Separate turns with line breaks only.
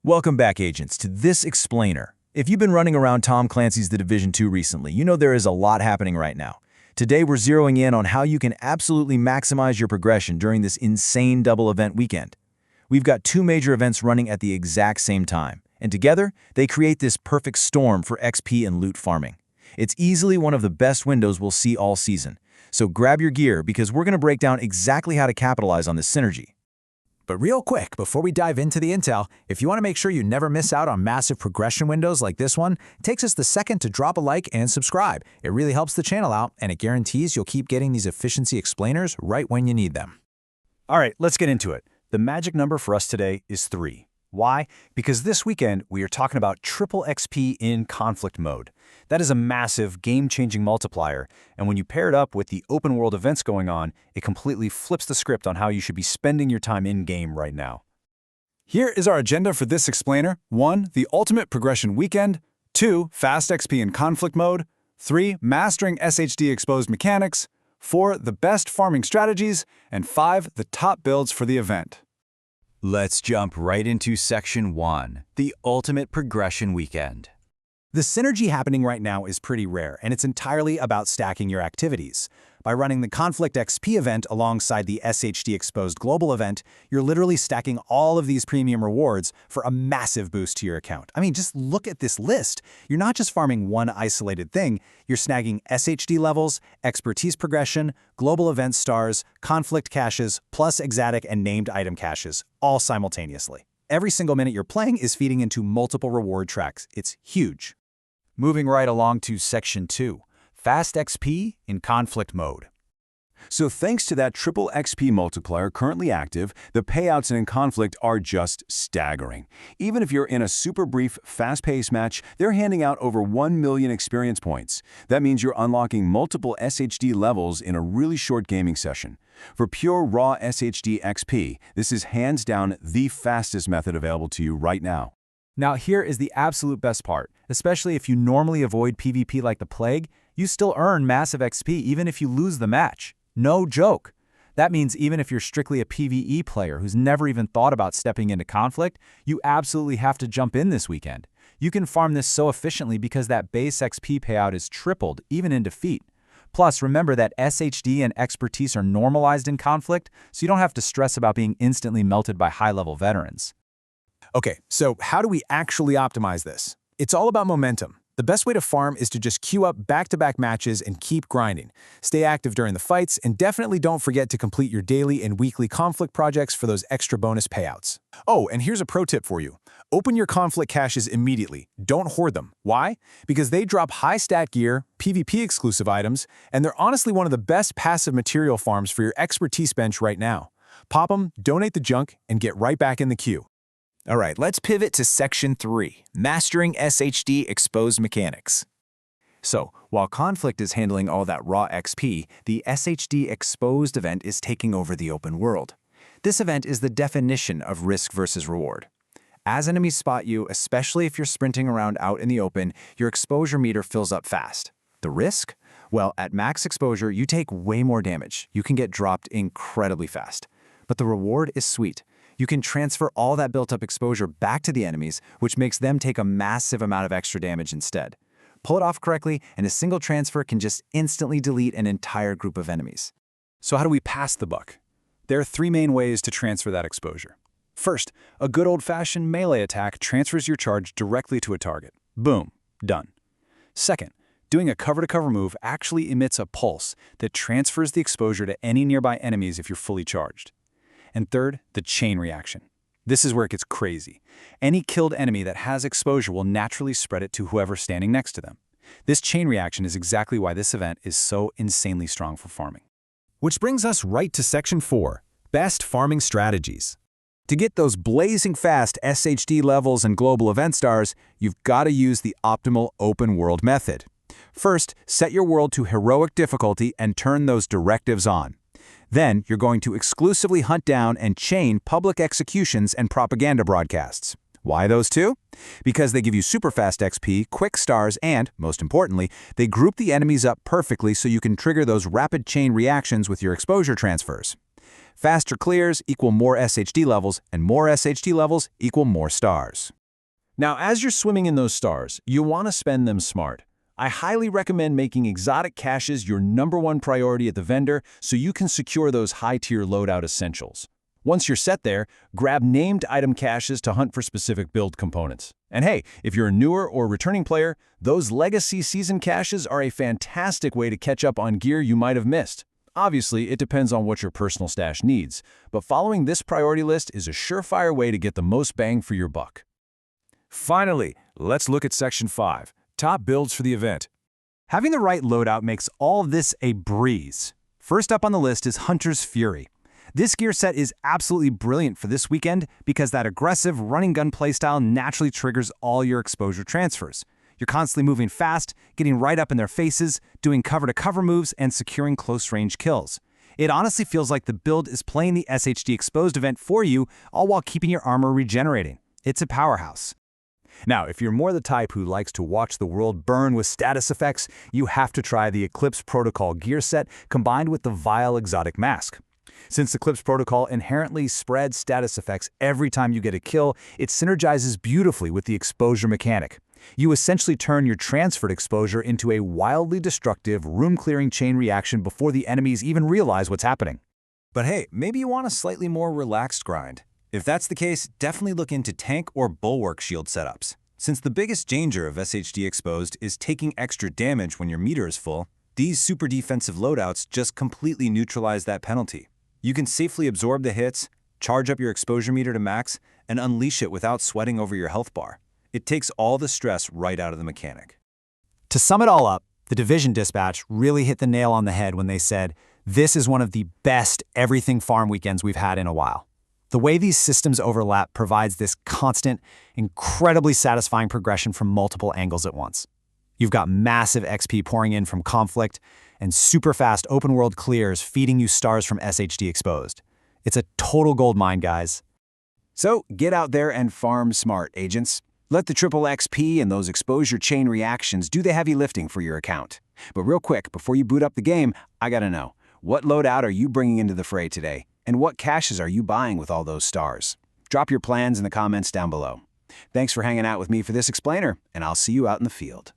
Welcome back, agents, to this explainer. If you've been running around Tom Clancy's The Division 2 recently, you know there is a lot happening right now. Today, we're zeroing in on how you can absolutely maximize your progression during this insane double event weekend. We've got two major events running at the exact same time, and together, they create this perfect storm for XP and loot farming. It's easily one of the best windows we'll see all season. So grab your gear because we're going to break down exactly how to capitalize on this synergy.
But real quick, before we dive into the intel, if you want to make sure you never miss out on massive progression windows like this one, it takes us the second to drop a like and subscribe. It really helps the channel out, and it guarantees you'll keep getting these efficiency explainers right when you need them.
All right, let's get into it. The magic number for us today is 3. Why? Because this weekend, we are talking about triple XP in conflict mode. That is a massive, game-changing multiplier, and when you pair it up with the open-world events going on, it completely flips the script on how you should be spending your time in-game right now.
Here is our agenda for this explainer. 1. The ultimate progression weekend. 2. Fast XP in conflict mode. 3. Mastering SHD exposed mechanics. 4. The best farming strategies. And 5. The top builds for the event.
Let's jump right into Section 1, the ultimate progression weekend.
The synergy happening right now is pretty rare, and it's entirely about stacking your activities. By running the Conflict XP event alongside the SHD Exposed Global Event, you're literally stacking all of these premium rewards for a massive boost to your account. I mean, just look at this list. You're not just farming one isolated thing, you're snagging SHD levels, expertise progression, global event stars, conflict caches, plus exotic and named item caches, all simultaneously. Every single minute you're playing is feeding into multiple reward tracks. It's huge.
Moving right along to Section 2, Fast XP in conflict mode.
So thanks to that triple XP multiplier currently active, the payouts in conflict are just staggering. Even if you're in a super brief, fast-paced match, they're handing out over 1 million experience points. That means you're unlocking multiple SHD levels in a really short gaming session. For pure raw SHD XP, this is hands down the fastest method available to you right now.
Now here is the absolute best part. Especially if you normally avoid PvP like the plague, you still earn massive XP even if you lose the match. No joke. That means even if you're strictly a PvE player who's never even thought about stepping into conflict, you absolutely have to jump in this weekend. You can farm this so efficiently because that base XP payout is tripled even in defeat. Plus, remember that SHD and expertise are normalized in conflict, so you don't have to stress about being instantly melted by high-level veterans.
Okay, so how do we actually optimize this? It's all about momentum. The best way to farm is to just queue up back-to-back matches and keep grinding. Stay active during the fights, and definitely don't forget to complete your daily and weekly conflict projects for those extra bonus payouts. Oh, and here's a pro tip for you. Open your conflict caches immediately. Don't hoard them. Why? Because they drop high stat gear, PvP exclusive items, and they're honestly one of the best passive material farms for your expertise bench right now. Pop them, donate the junk, and get right back in the queue.
All right, let's pivot to Section 3, Mastering SHD Exposed Mechanics.
So, while Conflict is handling all that raw XP, the SHD Exposed event is taking over the open world. This event is the definition of risk versus reward. As enemies spot you, especially if you're sprinting around out in the open, your exposure meter fills up fast. The risk? Well, at max exposure, you take way more damage. You can get dropped incredibly fast. But the reward is sweet. You can transfer all that built-up exposure back to the enemies, which makes them take a massive amount of extra damage instead. Pull it off correctly, and a single transfer can just instantly delete an entire group of enemies.
So how do we pass the buck? There are 3 main ways to transfer that exposure. First, a good old-fashioned melee attack transfers your charge directly to a target. Boom, done. Second, doing a cover-to-cover move actually emits a pulse that transfers the exposure to any nearby enemies if you're fully charged. And third, the chain reaction. This is where it gets crazy. Any killed enemy that has exposure will naturally spread it to whoever's standing next to them. This chain reaction is exactly why this event is so insanely strong for farming.
Which brings us right to Section 4, Best Farming Strategies. To get those blazing fast SHD levels and global event stars, you've got to use the optimal open world method. First, set your world to heroic difficulty and turn those directives on. Then, you're going to exclusively hunt down and chain public executions and propaganda broadcasts. Why those two? Because they give you super fast XP, quick stars, and, most importantly, they group the enemies up perfectly so you can trigger those rapid chain reactions with your exposure transfers.
Faster clears equal more SHD levels, and more SHD levels equal more stars.
Now, as you're swimming in those stars, you want to spend them smart. I highly recommend making exotic caches your #1 priority at the vendor so you can secure those high-tier loadout essentials. Once you're set there, grab named item caches to hunt for specific build components. And hey, if you're a newer or returning player, those Legacy Season caches are a fantastic way to catch up on gear you might have missed. Obviously, it depends on what your personal stash needs, but following this priority list is a surefire way to get the most bang for your buck.
Finally, let's look at Section 5, top builds for the event.
Having the right loadout makes all of this a breeze. First up on the list is Hunter's Fury. This gear set is absolutely brilliant for this weekend because that aggressive running gun playstyle naturally triggers all your exposure transfers. You're constantly moving fast, getting right up in their faces, doing cover-to-cover moves, and securing close-range kills. It honestly feels like the build is playing the SHD Exposed event for you, all while keeping your armor regenerating. It's a powerhouse.
Now, if you're more the type who likes to watch the world burn with status effects, you have to try the Eclipse Protocol gear set combined with the Vile Exotic Mask. Since Eclipse Protocol inherently spreads status effects every time you get a kill, it synergizes beautifully with the exposure mechanic. You essentially turn your transferred exposure into a wildly destructive, room-clearing chain reaction before the enemies even realize what's happening.
But hey, maybe you want a slightly more relaxed grind. If that's the case, definitely look into tank or bulwark shield setups. Since the biggest danger of SHD Exposed is taking extra damage when your meter is full, these super defensive loadouts just completely neutralize that penalty. You can safely absorb the hits, charge up your exposure meter to max, and unleash it without sweating over your health bar. It takes all the stress right out of the mechanic.
To sum it all up, the Division Dispatch really hit the nail on the head when they said, "This is one of the best everything farm weekends we've had in a while." The way these systems overlap provides this constant, incredibly satisfying progression from multiple angles at once. You've got massive XP pouring in from Conflict, and super fast open-world clears feeding you stars from SHD Exposed. It's a total gold mine, guys.
So get out there and farm smart, agents. Let the triple XP and those exposure chain reactions do the heavy lifting for your account. But real quick, before you boot up the game, I gotta know, what loadout are you bringing into the fray today? And what caches are you buying with all those stars? Drop your plans in the comments down below. Thanks for hanging out with me for this explainer, and I'll see you out in the field.